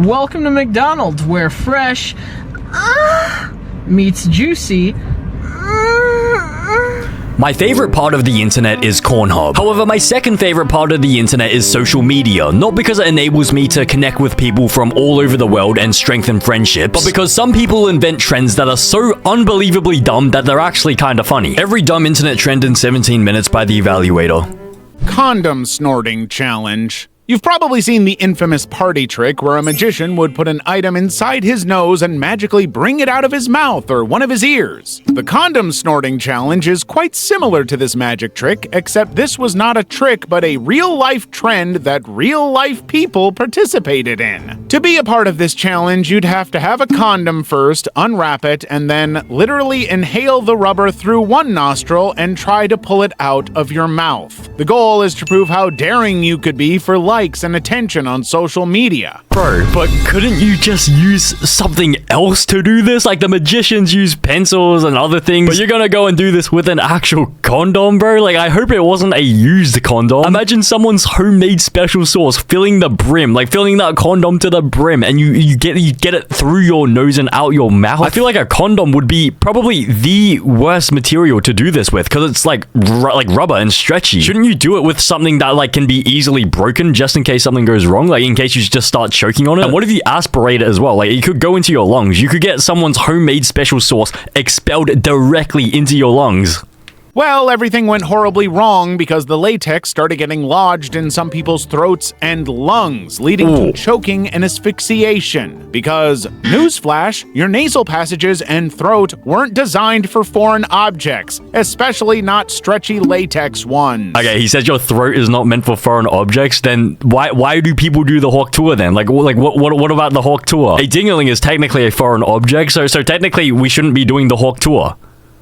Welcome to McDonald's, where fresh meets juicy. My favorite part of the internet is Cornhub. However, my second favorite part of the internet is social media. Not because it enables me to connect with people from all over the world and strengthen friendships, but because some people invent trends that are so unbelievably dumb that they're actually kind of funny. Every dumb internet trend in 17 minutes by The Evaluator. Condom snorting challenge. You've probably seen the infamous party trick where a magician would put an item inside his nose and magically bring it out of his mouth or one of his ears. The condom snorting challenge is quite similar to this magic trick, except this was not a trick but a real-life trend that real-life people participated in. To be a part of this challenge, you'd have to have a condom first, unwrap it, and then literally inhale the rubber through one nostril and try to pull it out of your mouth. The goal is to prove how daring you could be for likes and attention on social media. Bro, but couldn't you just use something else to do this? Like the magicians use pencils and other things, but you're gonna go and do this with an actual condom, bro? Like, I hope it wasn't a used condom. Imagine someone's homemade special sauce filling the brim, like filling that condom to the brim, and you get it through your nose and out your mouth. I feel like a condom would be probably the worst material to do this with, because it's like rubber and stretchy. Shouldn't you do it with something that like can be easily broken just in case something goes wrong, like in case you just start choking on it? And what if you aspirate it as well? Like, it could go into your lungs. You could get someone's homemade special sauce expelled directly into your lungs. Well, everything went horribly wrong because the latex started getting lodged in some people's throats and lungs, leading to choking and asphyxiation. Because, newsflash, your nasal passages and throat weren't designed for foreign objects, especially not stretchy latex ones. Okay, he says your throat is not meant for foreign objects, then why do people do the Hawk Tour then? Like what about the Hawk Tour? A ding-a-ling is technically a foreign object, so technically we shouldn't be doing the Hawk Tour.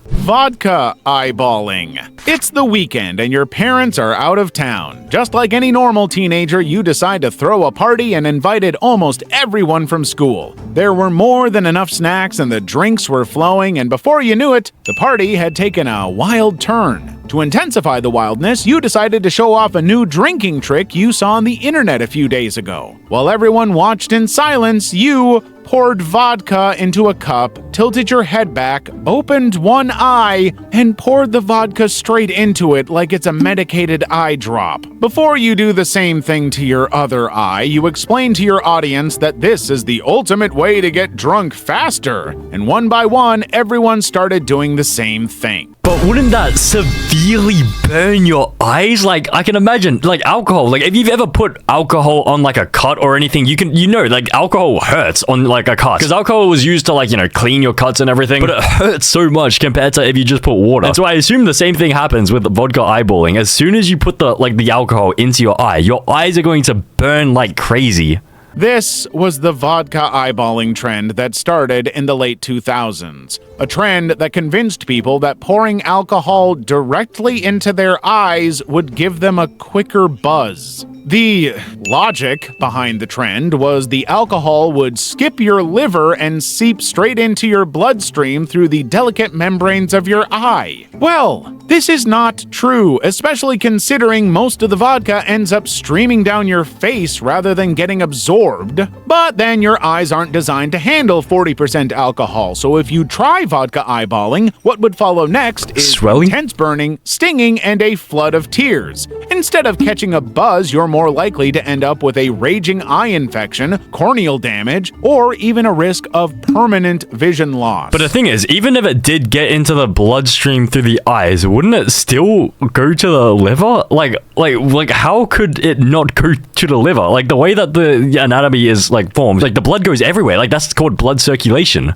Vodka eyeballing. It's the weekend and your parents are out of town. Just like any normal teenager, you decide to throw a party and invited almost everyone from school. There were more than enough snacks and the drinks were flowing, and before you knew it, the party had taken a wild turn. To intensify the wildness, you decided to show off a new drinking trick you saw on the internet a few days ago. While everyone watched in silence, you poured vodka into a cup, tilted your head back, opened one eye, and poured the vodka straight into it like it's a medicated eye drop. Before you do the same thing to your other eye, you explain to your audience that this is the ultimate way to get drunk faster. And one by one, everyone started doing the same thing. But wouldn't that severely burn your eyes? Like, I can imagine, like, alcohol. Like, if you've ever put alcohol on, like, a cut or anything, like, alcohol hurts on, like, a cut. Because alcohol was used to, like, clean your cuts and everything. But it hurts so much compared to if you just put water. And so I assume the same thing happens with vodka eyeballing. As soon as you put the alcohol into your eyes are going to burn like crazy. This was the vodka eyeballing trend that started in the late 2000s. A trend that convinced people that pouring alcohol directly into their eyes would give them a quicker buzz. The logic behind the trend was the alcohol would skip your liver and seep straight into your bloodstream through the delicate membranes of your eye. Well, this is not true, especially considering most of the vodka ends up streaming down your face rather than getting absorbed. But then your eyes aren't designed to handle 40% alcohol, so if you try vodka eyeballing, what would follow next is swelling, intense burning, stinging, and a flood of tears. Instead of catching a buzz, you're more likely to end up with a raging eye infection, corneal damage, or even a risk of permanent vision loss. But the thing is, even if it did get into the bloodstream through the eyes, wouldn't it still go to the liver? Like how could it not go to the liver? Like, the way that the anatomy is like formed, like the blood goes everywhere. Like, that's called blood circulation.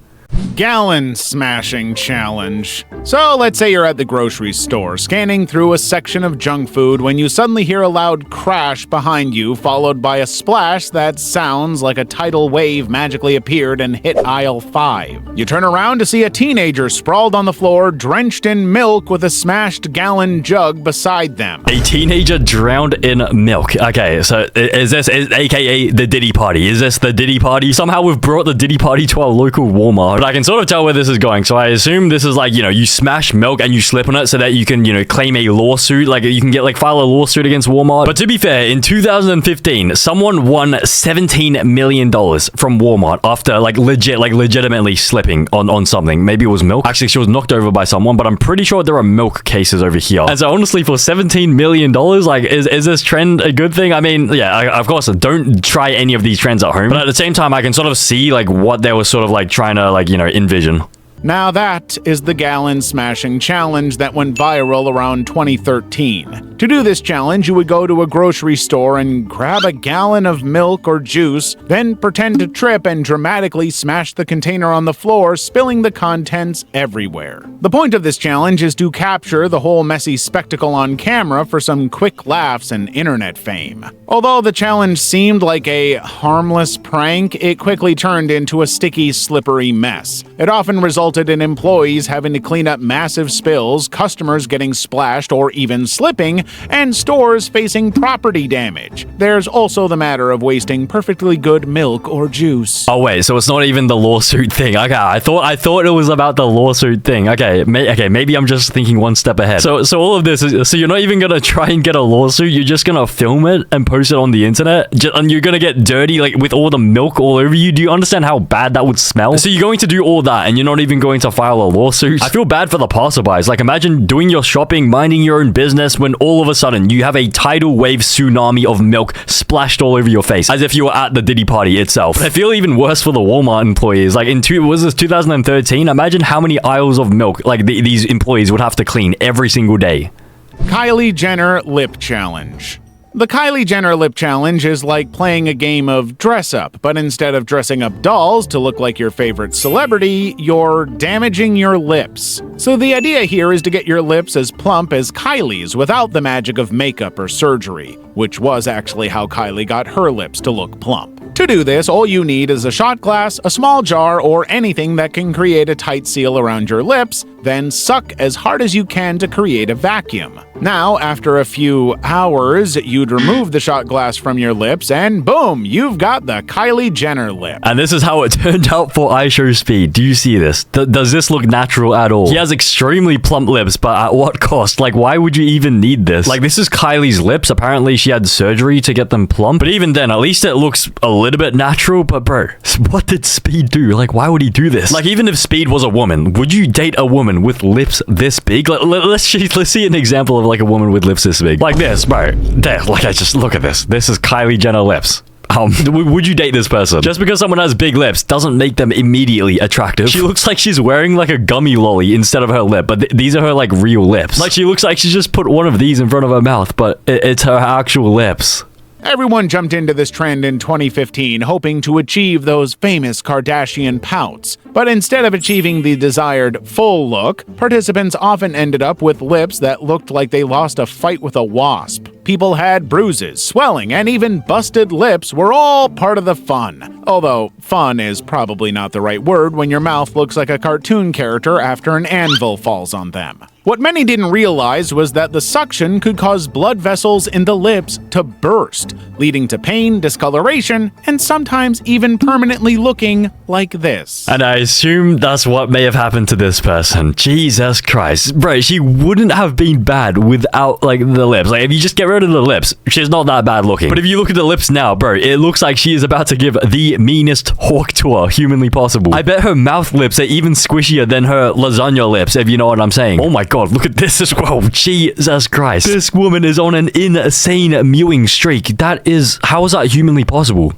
Gallon smashing challenge. So let's say you're at the grocery store, scanning through a section of junk food when you suddenly hear a loud crash behind you, followed by a splash that sounds like a tidal wave magically appeared and hit aisle 5. You turn around to see a teenager sprawled on the floor, drenched in milk with a smashed gallon jug beside them. A teenager drowned in milk. Okay, so is aka the Diddy Party? Is this the Diddy Party? Somehow we've brought the Diddy Party to our local Walmart. Walmart. But I can sort of tell where this is going. So I assume this is like, you know, you smash milk and you slip on it so that you can, you know, claim a lawsuit. Like you can get like file a lawsuit against Walmart. But to be fair, in 2015, someone won $17 million from Walmart after like legitimately slipping on something. Maybe it was milk. Actually, she was knocked over by someone, but I'm pretty sure there are milk cases over here. And so honestly, for $17 million, like is this trend a good thing? I mean, yeah, of course, don't try any of these trends at home. But at the same time, I can sort of see like what they were sort of like trying to like, you know, envision. Now that is the gallon smashing challenge that went viral around 2013. To do this challenge, you would go to a grocery store and grab a gallon of milk or juice, then pretend to trip and dramatically smash the container on the floor, spilling the contents everywhere. The point of this challenge is to capture the whole messy spectacle on camera for some quick laughs and internet fame. Although the challenge seemed like a harmless prank, it quickly turned into a sticky, slippery mess. It often resulted in employees having to clean up massive spills, customers getting splashed or even slipping, and stores facing property damage. There's also the matter of wasting perfectly good milk or juice. Oh wait, so it's not even the lawsuit thing. Okay, I thought it was about the lawsuit thing. Okay, maybe I'm just thinking one step ahead. So all of this is, so you're not even gonna try and get a lawsuit. You're just gonna film it and post it on the internet, and you're gonna get dirty like with all the milk all over you. Do you understand how bad that would smell? So you're going to do all that, and you're not even going to file a lawsuit? I feel bad for the passerbys. Like imagine doing your shopping, minding your own business, when all of a sudden you have a tidal wave tsunami of milk splashed all over your face, as if you were at the Diddy party itself. But I feel even worse for the Walmart employees. Like was this 2013? Imagine how many aisles of milk like these employees would have to clean every single day. Kylie Jenner Lip Challenge. The Kylie Jenner Lip Challenge is like playing a game of dress up, but instead of dressing up dolls to look like your favorite celebrity, you're damaging your lips. So the idea here is to get your lips as plump as Kylie's without the magic of makeup or surgery, which was actually how Kylie got her lips to look plump. To do this, all you need is a shot glass, a small jar, or anything that can create a tight seal around your lips, then suck as hard as you can to create a vacuum. Now, after a few hours, you'd remove the shot glass from your lips, and boom, you've got the Kylie Jenner lip. And this is how it turned out for iShowSpeed. Do you see this? Does this look natural at all? He has extremely plump lips, but at what cost? Like, why would you even need this? Like, this is Kylie's lips. Apparently, she had surgery to get them plump. But even then, at least it looks a little bit natural. But bro, what did Speed do? Like, why would he do this? Like, even if Speed was a woman, would you date a woman with lips this big? Like, let's see an example of like a woman with lips this big. Like this, bro. There, like I just look at this. This is Kylie Jenner lips. Would you date this person? Just because someone has big lips doesn't make them immediately attractive. She looks like she's wearing like a gummy lolly instead of her lip, but these are her like real lips. Like she looks like she just put one of these in front of her mouth, but it's her actual lips. Everyone jumped into this trend in 2015 hoping to achieve those famous Kardashian pouts. But instead of achieving the desired full look, participants often ended up with lips that looked like they lost a fight with a wasp. People had bruises, swelling, and even busted lips were all part of the fun. Although, fun is probably not the right word when your mouth looks like a cartoon character after an anvil falls on them. What many didn't realize was that the suction could cause blood vessels in the lips to burst, leading to pain, discoloration, and sometimes even permanently looking like this. And I assume that's what may have happened to this person. Jesus Christ. Bro, she wouldn't have been bad without, like, the lips. Like, if you just get rid of the lips, she's not that bad looking. But if you look at the lips now, bro, it looks like she is about to give the meanest hawk tour humanly possible. I bet her mouth lips are even squishier than her lasagna lips, if you know what I'm saying. Oh my god, look at this as well. Jesus Christ. This woman is on an insane mewing streak. How is that humanly possible?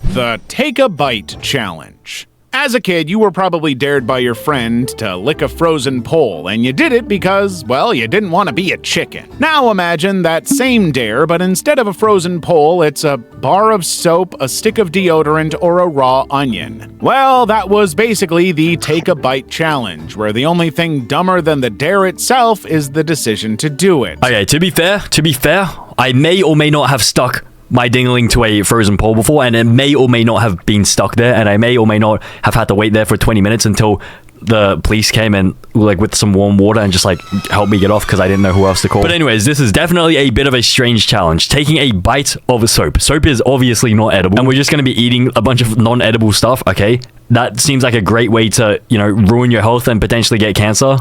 The Take a Bite Challenge. As a kid, you were probably dared by your friend to lick a frozen pole, and you did it because, well, you didn't want to be a chicken. Now imagine that same dare, but instead of a frozen pole, it's a bar of soap, a stick of deodorant, or a raw onion. Well, that was basically the Take a Bite Challenge, where the only thing dumber than the dare itself is the decision to do it. Okay, to be fair, I may or may not have stuck my dingling to a frozen pole before, and it may or may not have been stuck there, and I may or may not have had to wait there for 20 minutes until the police came and like with some warm water and just like helped me get off because I didn't know who else to call. But anyways, this is definitely a bit of a strange challenge. Taking a bite of soap. Soap is obviously not edible, and we're just going to be eating a bunch of non-edible stuff, okay? that seems like a great way to, you know, ruin your health and potentially get cancer.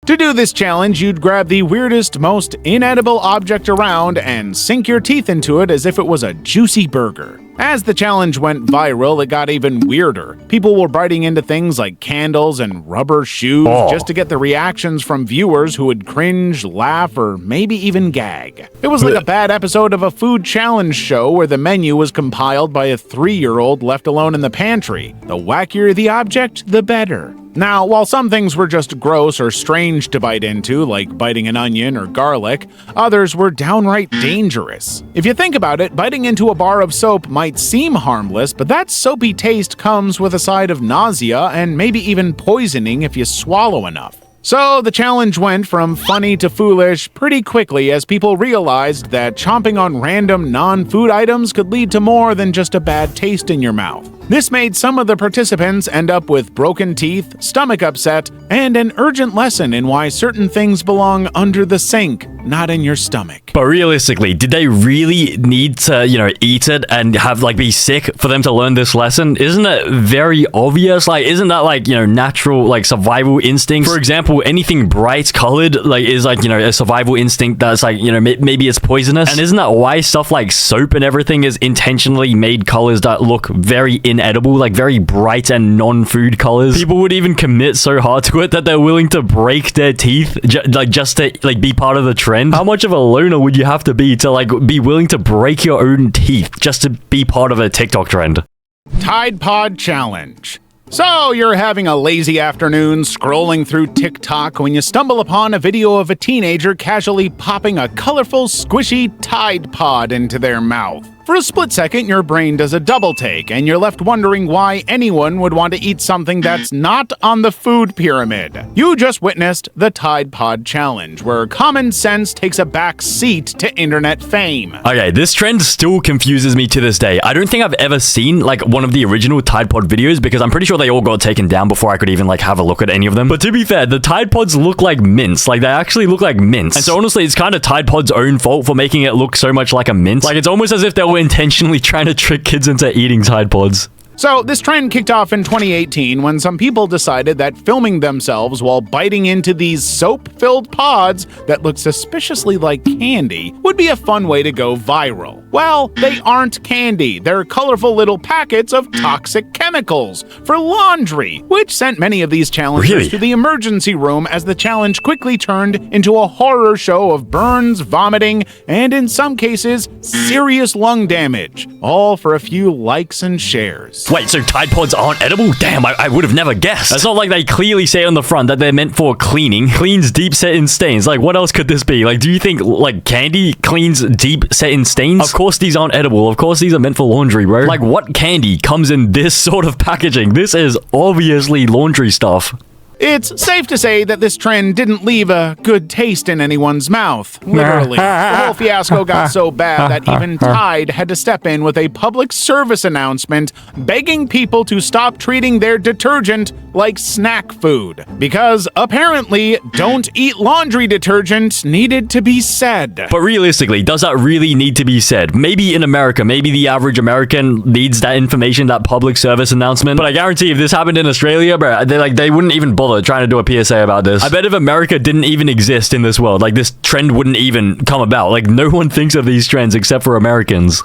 To do this challenge, you'd grab the weirdest, most inedible object around and sink your teeth into it as if it was a juicy burger. As the challenge went viral, it got even weirder. People were biting into things like candles and rubber shoes just to get the reactions from viewers who would cringe, laugh, or maybe even gag. It was like a bad episode of a food challenge show where the menu was compiled by a 3-year-old left alone in the pantry. The wackier the object, the better. Now, while some things were just gross or strange to bite into, like biting an onion or garlic, others were downright dangerous. If you think about it, biting into a bar of soap might seem harmless, but that soapy taste comes with a side of nausea and maybe even poisoning if you swallow enough. So the challenge went from funny to foolish pretty quickly as people realized that chomping on random non-food items could lead to more than just a bad taste in your mouth. This made some of the participants end up with broken teeth, stomach upset, and an urgent lesson in why certain things belong under the sink, not in your stomach. But realistically, did they really need to, you know, eat it and have, like, be sick for them to learn this lesson? Isn't it very obvious? Like, isn't that, like, you know, natural, like, survival instinct? For example, anything bright colored, like, is, like, you know, a survival instinct that's, like, you know, maybe it's poisonous. And isn't that why stuff like soap and everything is intentionally made colors that look very inedible, like very bright and non-food colors? People would even commit so hard to it that they're willing to break their teeth just to, like, be part of the trend. How much of a loner would you have to like, be willing to break your own teeth just to be part of a TikTok trend? Tide Pod Challenge. So, you're having a lazy afternoon scrolling through TikTok when you stumble upon a video of a teenager casually popping a colorful, squishy Tide Pod into their mouth. For a split second, your brain does a double take, and you're left wondering why anyone would want to eat something that's not on the food pyramid. You just witnessed the Tide Pod Challenge, where common sense takes a back seat to internet fame. Okay, this trend still confuses me to this day. I don't think I've ever seen, like, one of the original Tide Pod videos because I'm pretty sure they all got taken down before I could even, like, have a look at any of them. But to be fair, the Tide Pods look like mints. Like, they actually look like mints. And so honestly, it's kind of Tide Pod's own fault for making it look so much like a mint. Like, it's almost as if they were intentionally trying to trick kids into eating Tide Pods. So, this trend kicked off in 2018 when some people decided that filming themselves while biting into these soap-filled pods that look suspiciously like candy would be a fun way to go viral. Well, they aren't candy. They're colorful little packets of toxic chemicals for laundry, which sent many of these challengers to the emergency room as the challenge quickly turned into a horror show of burns, vomiting, and in some cases, serious lung damage, all for a few likes and shares. Wait, so Tide Pods aren't edible? Damn, I would have never guessed. It's not like they clearly say on the front that they're meant for cleaning. Cleans deep set in stains. Like, what else could this be? Like, do you think, like, candy cleans deep set in stains? Of course these aren't edible. Of course these are meant for laundry, bro. Like, what candy comes in this sort of packaging? This is obviously laundry stuff. It's safe to say that this trend didn't leave a good taste in anyone's mouth. Literally. The whole fiasco got so bad that even Tide had to step in with a public service announcement begging people to stop treating their detergent like snack food. Because apparently, don't eat laundry detergent needed to be said. But realistically, does that really need to be said? Maybe in America, maybe the average American needs that information, that public service announcement. But I guarantee if this happened in Australia, bro, they wouldn't even bother trying to do a PSA about this. I bet if America didn't even exist in this world, like, this trend wouldn't even come about. Like, no one thinks of these trends except for Americans.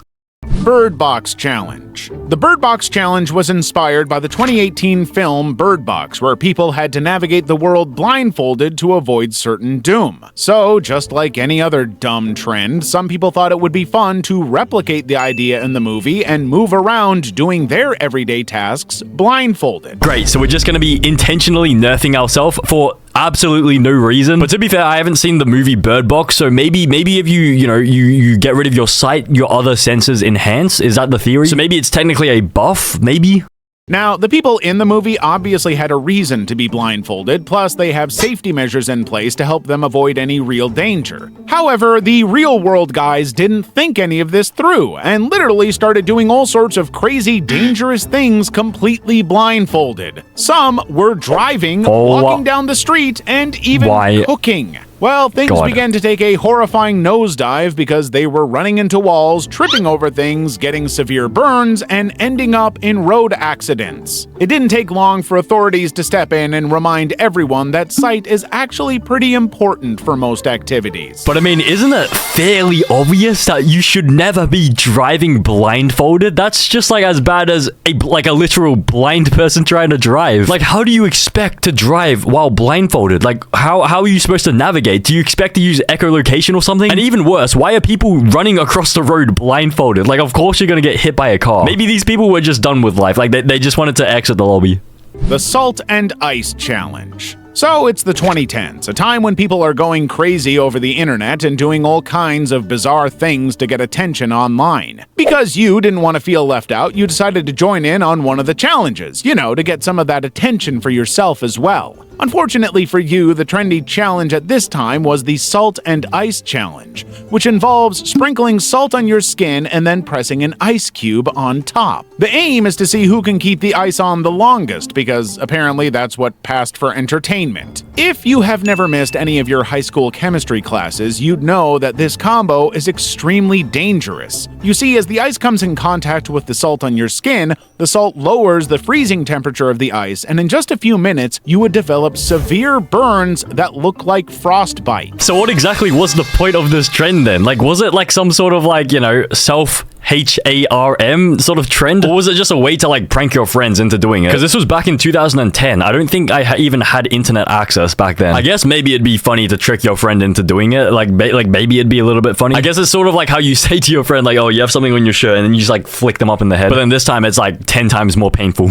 Bird Box Challenge. The Bird Box Challenge was inspired by the 2018 film Bird Box, where people had to navigate the world blindfolded to avoid certain doom. So, just like any other dumb trend, some people thought it would be fun to replicate the idea in the movie and move around doing their everyday tasks blindfolded. Great, so we're just gonna be intentionally nerfing ourselves for absolutely no reason. But to be fair, I haven't seen the movie Bird Box, so maybe if you get rid of your sight, your other senses enhance. Is that the theory? So maybe it's technically a buff, maybe? Now, the people in the movie obviously had a reason to be blindfolded, plus they have safety measures in place to help them avoid any real danger. However, the real-world guys didn't think any of this through, and literally started doing all sorts of crazy, dangerous things completely blindfolded. Some were driving, walking down the street, and even cooking. Well, things God. began to take a horrifying nosedive because they were running into walls, tripping over things, getting severe burns, and ending up in road accidents. It didn't take long for authorities to step in and remind everyone that sight is actually pretty important for most activities. But I mean, isn't it fairly obvious that you should never be driving blindfolded? That's just like as bad as a literal blind person trying to drive. Like, how do you expect to drive while blindfolded? Like, how are you supposed to navigate? Do you expect to use echolocation or something? And even worse, why are people running across the road blindfolded? Like, of course you're gonna get hit by a car. Maybe these people were just done with life. Like, they just wanted to exit the lobby. The Salt and Ice Challenge. So it's the 2010s, a time when people are going crazy over the internet and doing all kinds of bizarre things to get attention online. Because you didn't want to feel left out, you decided to join in on one of the challenges, to get some of that attention for yourself as well. Unfortunately for you, the trendy challenge at this time was the Salt and Ice Challenge, which involves sprinkling salt on your skin and then pressing an ice cube on top. The aim is to see who can keep the ice on the longest, because apparently that's what passed for entertainment. If you have never missed any of your high school chemistry classes, you'd know that this combo is extremely dangerous. You see, as the ice comes in contact with the salt on your skin, the salt lowers the freezing temperature of the ice, and in just a few minutes, you would develop severe burns that look like frostbite. So what exactly was the point of this trend then? Like, was it like some sort of like, self-HARM sort of trend? Or was it just a way to like prank your friends into doing it? Because this was back in 2010. I don't think I even had internet access back then. I guess maybe it'd be funny to trick your friend into doing it. Like maybe it'd be a little bit funny. I guess it's sort of like how you say to your friend, like, oh, you have something on your shirt, and then you just like flick them up in the head. But then this time it's like 10 times more painful.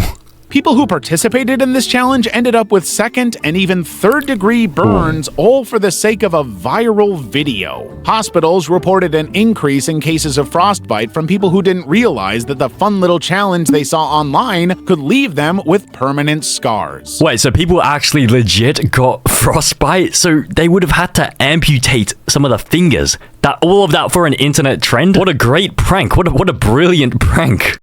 People who participated in this challenge ended up with second and even third-degree burns, all for the sake of a viral video. Hospitals reported an increase in cases of frostbite from people who didn't realize that the fun little challenge they saw online could leave them with permanent scars. Wait, so people actually legit got frostbite? So they would have had to amputate some of the fingers? All of that for an internet trend? What a great prank. What a brilliant prank.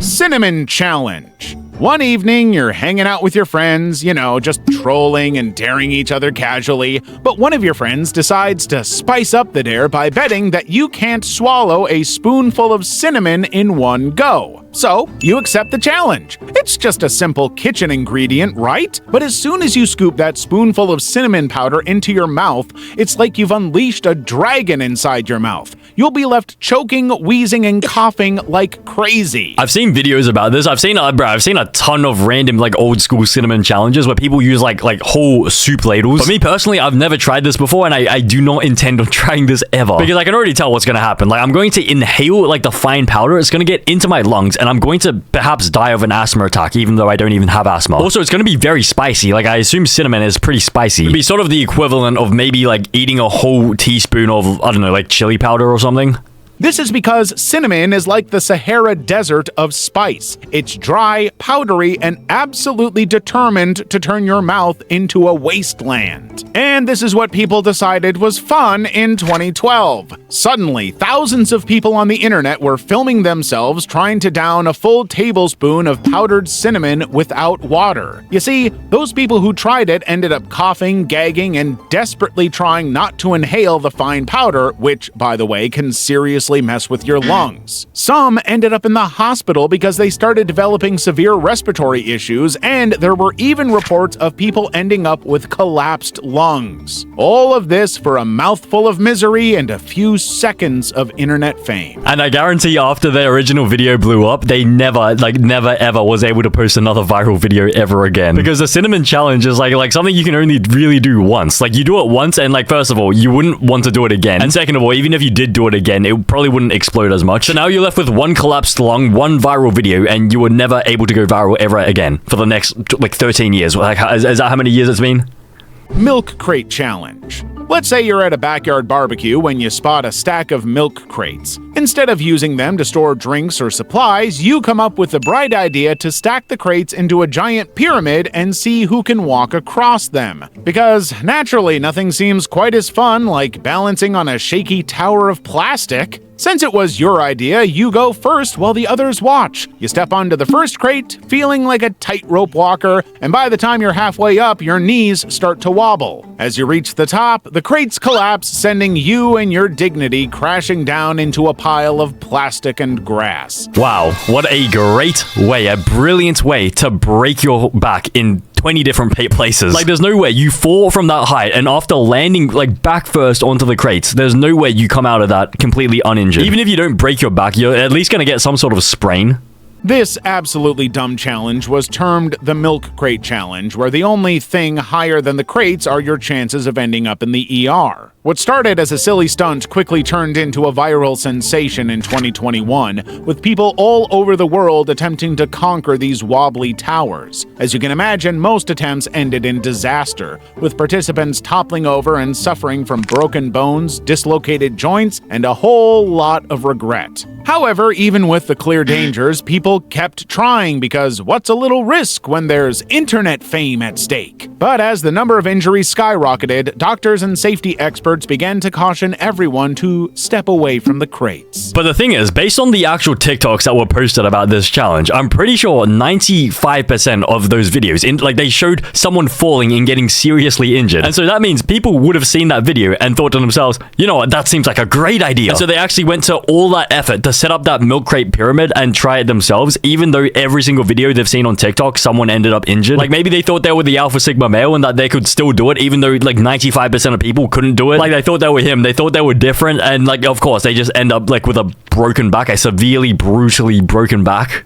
Cinnamon Challenge. One evening, you're hanging out with your friends, just trolling and daring each other casually, but one of your friends decides to spice up the dare by betting that you can't swallow a spoonful of cinnamon in one go. So, you accept the challenge. It's just a simple kitchen ingredient, right? But as soon as you scoop that spoonful of cinnamon powder into your mouth, it's like you've unleashed a dragon inside your mouth. You'll be left choking, wheezing, and coughing like crazy. I've seen videos about this. I've seen a ton of random like old school cinnamon challenges where people use like whole soup ladles. But me personally, I've never tried this before, and I do not intend on trying this ever, because I can already tell what's gonna happen. Like, I'm going to inhale like the fine powder. It's gonna get into my lungs, and I'm going to perhaps die of an asthma attack, even though I don't even have asthma. Also, it's gonna be very spicy. Like, I assume cinnamon is pretty spicy. It'd be sort of the equivalent of maybe like eating a whole teaspoon of, I don't know, like chili powder or something. This is because cinnamon is like the Sahara Desert of spice. It's dry, powdery, and absolutely determined to turn your mouth into a wasteland. And this is what people decided was fun in 2012. Suddenly, thousands of people on the internet were filming themselves trying to down a full tablespoon of powdered cinnamon without water. You see, those people who tried it ended up coughing, gagging, and desperately trying not to inhale the fine powder, which, by the way, can seriously mess with your lungs. Some ended up in the hospital because they started developing severe respiratory issues, and there were even reports of people ending up with collapsed lungs. All of this for a mouthful of misery and a few seconds of internet fame. And I guarantee after their original video blew up, they never ever was able to post another viral video ever again. Because the cinnamon challenge is like something you can only really do once. Like, you do it once, and like, first of all, you wouldn't want to do it again. And second of all, even if you did do it again, it probably wouldn't explode as much. So now you're left with one collapsed lung, one viral video, and you were never able to go viral ever again for the next like 13 years. Like, is that how many years it's been? Milk Crate Challenge. Let's say you're at a backyard barbecue when you spot a stack of milk crates. Instead of using them to store drinks or supplies, you come up with the bright idea to stack the crates into a giant pyramid and see who can walk across them. Because, naturally, nothing seems quite as fun like balancing on a shaky tower of plastic. Since it was your idea, you go first while the others watch. You step onto the first crate, feeling like a tightrope walker, and by the time you're halfway up, your knees start to wobble. As you reach the top, the crates collapse, sending you and your dignity crashing down into a pile of plastic and grass. Wow, what a great way, a brilliant way to break your back in 20 different places. Like, there's no way you fall from that height, and after landing, like, back first onto the crates, there's no way you come out of that completely uninjured. Even if you don't break your back, you're at least gonna get some sort of sprain. This absolutely dumb challenge was termed the Milk Crate Challenge, where the only thing higher than the crates are your chances of ending up in the ER. What started as a silly stunt quickly turned into a viral sensation in 2021, with people all over the world attempting to conquer these wobbly towers. As you can imagine, most attempts ended in disaster, with participants toppling over and suffering from broken bones, dislocated joints, and a whole lot of regret. However, even with the clear dangers, people kept trying because what's a little risk when there's internet fame at stake? But as the number of injuries skyrocketed, doctors and safety experts began to caution everyone to step away from the crates. But the thing is, based on the actual TikToks that were posted about this challenge, I'm pretty sure 95% of those videos, they showed someone falling and getting seriously injured. And so that means people would have seen that video and thought to themselves, you know what, that seems like a great idea. And so they actually went to all that effort to set up that milk crate pyramid and try it themselves, even though every single video they've seen on TikTok, someone ended up injured. Like, maybe they thought they were the Alpha Sigma male and that they could still do it, even though, like, 95% of people couldn't do it. Like, they thought they were him. They thought they were different. And, like, of course, they just end up, like, with a broken back, a severely, brutally broken back.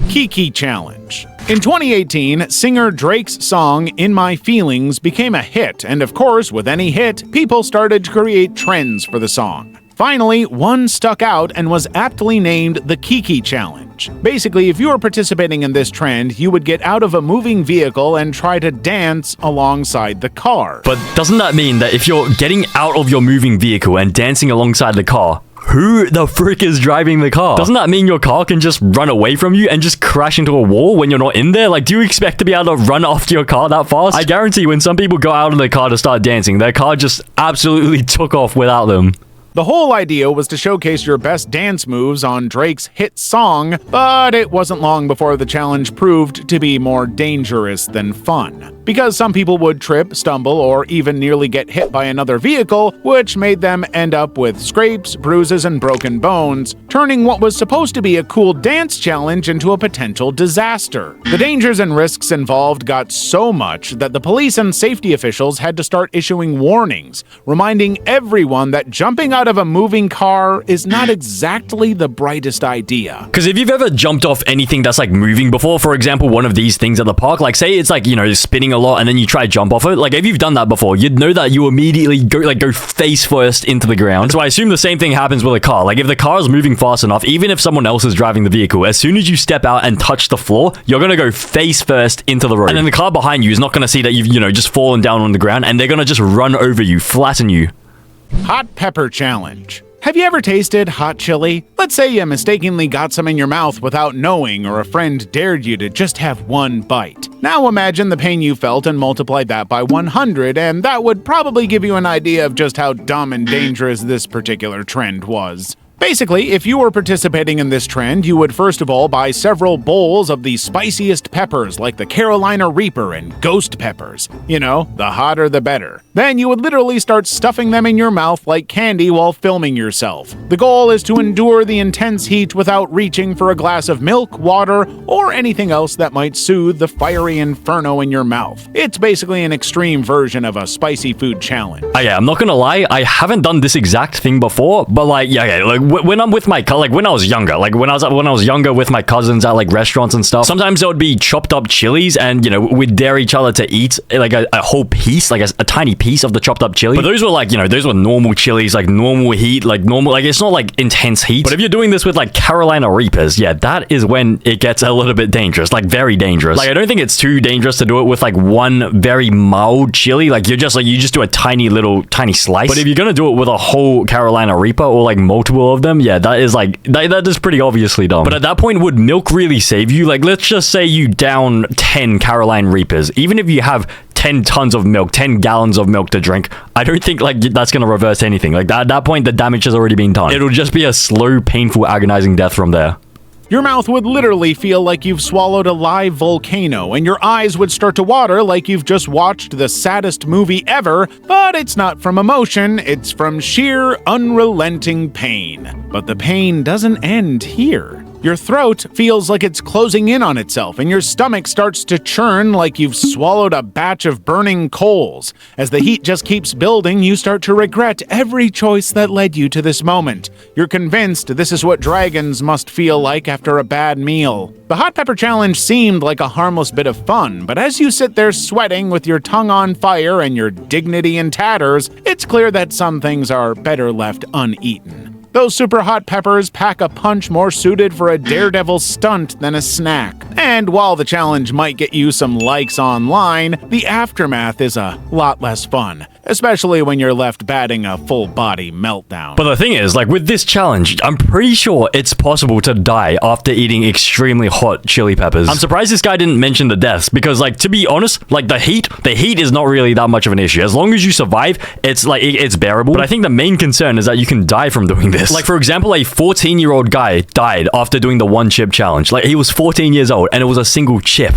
Kiki Challenge. In 2018, singer Drake's song In My Feelings became a hit, and of course, with any hit, people started to create trends for the song. Finally, one stuck out and was aptly named the Kiki Challenge. Basically, if you were participating in this trend, you would get out of a moving vehicle and try to dance alongside the car. But doesn't that mean that if you're getting out of your moving vehicle and dancing alongside the car, who the frick is driving the car? Doesn't that mean your car can just run away from you and just crash into a wall when you're not in there? Like, do you expect to be able to run after your car that fast? I guarantee when some people go out in their car to start dancing, their car just absolutely took off without them. The whole idea was to showcase your best dance moves on Drake's hit song, but it wasn't long before the challenge proved to be more dangerous than fun. Because some people would trip, stumble, or even nearly get hit by another vehicle, which made them end up with scrapes, bruises, and broken bones, turning what was supposed to be a cool dance challenge into a potential disaster. The dangers and risks involved got so much that the police and safety officials had to start issuing warnings, reminding everyone that jumping out of a moving car is not exactly the brightest idea. Because if you've ever jumped off anything that's like moving before, for example, one of these things at the park, like say it's like, you know, spinning a lot and then you try to jump off it, like if you've done that before, you'd know that you immediately go face first into the ground. So I assume the same thing happens with a car. Like if the car is moving fast enough, even if someone else is driving the vehicle, as soon as you step out and touch the floor, you're gonna go face first into the road. And then the car behind you is not gonna see that you've, you know, just fallen down on the ground, and they're gonna just run over you, flatten you. Hot Pepper Challenge. Have you ever tasted hot chili? Let's say you mistakenly got some in your mouth without knowing, or a friend dared you to just have one bite. Now imagine the pain you felt and multiply that by 100, and that would probably give you an idea of just how dumb and dangerous this particular trend was. Basically, if you were participating in this trend, you would first of all buy several bowls of the spiciest peppers like the Carolina Reaper and ghost peppers. You know, the hotter the better. Then you would literally start stuffing them in your mouth like candy while filming yourself. The goal is to endure the intense heat without reaching for a glass of milk, water, or anything else that might soothe the fiery inferno in your mouth. It's basically an extreme version of a spicy food challenge. Yeah, I'm not gonna lie, I haven't done this exact thing before, but like, yeah, like when I'm with my, like when I was younger, like when I was younger with my cousins at like restaurants and stuff, sometimes there would be chopped up chilies, and you know, we'd dare each other to eat like a whole piece, like a tiny piece of the chopped up chili. But those were like, you know, those were normal chilies, like normal heat, like normal, like it's not like intense heat. But if you're doing this with like Carolina Reapers, yeah, that is when it gets a little bit dangerous, like very dangerous. Like I don't think it's too dangerous to do it with like one very mild chili, like you just do a tiny slice. But if you're gonna do it with a whole Carolina Reaper or like multiple of them, yeah, that is like, that is pretty obviously dumb. But at that point, would milk really save you? Like, let's just say you down 10 Carolina Reapers. Even if you have 10 tons of milk, 10 gallons of milk to drink, I don't think like that's gonna reverse anything. Like at that point, the damage has already been done. It'll just be a slow, painful, agonizing death from there. Your mouth would literally feel like you've swallowed a live volcano, and your eyes would start to water like you've just watched the saddest movie ever, but it's not from emotion, it's from sheer, unrelenting pain. But the pain doesn't end here. Your throat feels like it's closing in on itself, and your stomach starts to churn like you've swallowed a batch of burning coals. As the heat just keeps building, you start to regret every choice that led you to this moment. You're convinced this is what dragons must feel like after a bad meal. The hot pepper challenge seemed like a harmless bit of fun, but as you sit there sweating with your tongue on fire and your dignity in tatters, it's clear that some things are better left uneaten. Those super hot peppers pack a punch more suited for a daredevil stunt than a snack. And while the challenge might get you some likes online, the aftermath is a lot less fun, especially when you're left batting a full body meltdown. But the thing is, like with this challenge, I'm pretty sure it's possible to die after eating extremely hot chili peppers. I'm surprised this guy didn't mention the deaths because, like, to be honest, like the heat is not really that much of an issue. As long as you survive, it's like it's bearable. But I think the main concern is that you can die from doing this. Like, for example, a 14-year-old guy died after doing the one chip challenge. Like, he was 14 years old and it was a single chip.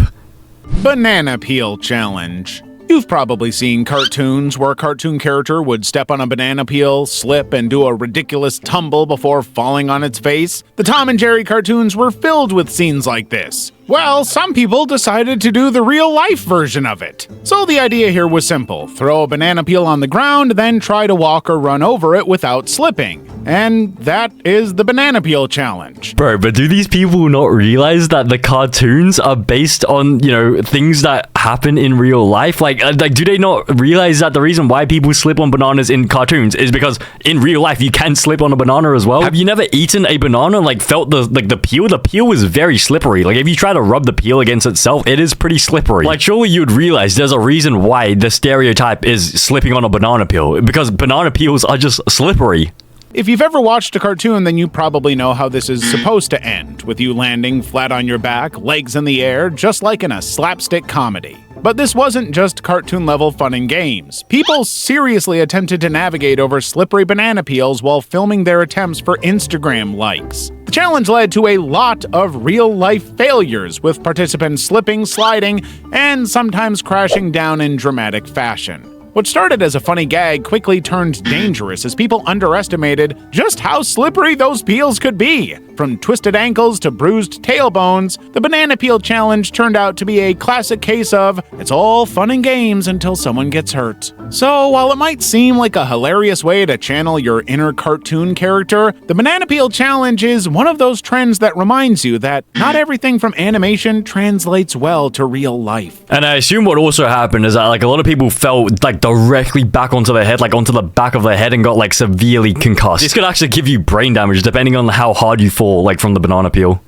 Banana peel challenge. You've probably seen cartoons where a cartoon character would step on a banana peel, slip, and do a ridiculous tumble before falling on its face. The Tom and Jerry cartoons were filled with scenes like this. Well, some people decided to do the real-life version of it. So the idea here was simple. Throw a banana peel on the ground, then try to walk or run over it without slipping. And that is the banana peel challenge. Bro, but do these people not realize that the cartoons are based on, you know, things that happen in real life? Like, do they not realize that the reason why people slip on bananas in cartoons is because in real life you can slip on a banana as well? Have you never eaten a banana, like felt the peel? The peel is very slippery. Like if you try to rub the peel against itself, it is pretty slippery. Like surely you'd realize there's a reason why the stereotype is slipping on a banana peel, because banana peels are just slippery. If you've ever watched a cartoon, then you probably know how this is supposed to end, with you landing flat on your back, legs in the air, just like in a slapstick comedy. But this wasn't just cartoon-level fun and games. People seriously attempted to navigate over slippery banana peels while filming their attempts for Instagram likes. The challenge led to a lot of real-life failures, with participants slipping, sliding, and sometimes crashing down in dramatic fashion. What started as a funny gag quickly turned dangerous as people underestimated just how slippery those peels could be. From twisted ankles to bruised tailbones, the banana peel challenge turned out to be a classic case of it's all fun and games until someone gets hurt. So while it might seem like a hilarious way to channel your inner cartoon character, the banana peel challenge is one of those trends that reminds you that not everything from animation translates well to real life. And I assume what also happened is that like a lot of people fell like directly back onto their head, like onto the back of their head, and got like severely concussed. This could actually give you brain damage depending on how hard you fall, like from the banana peel.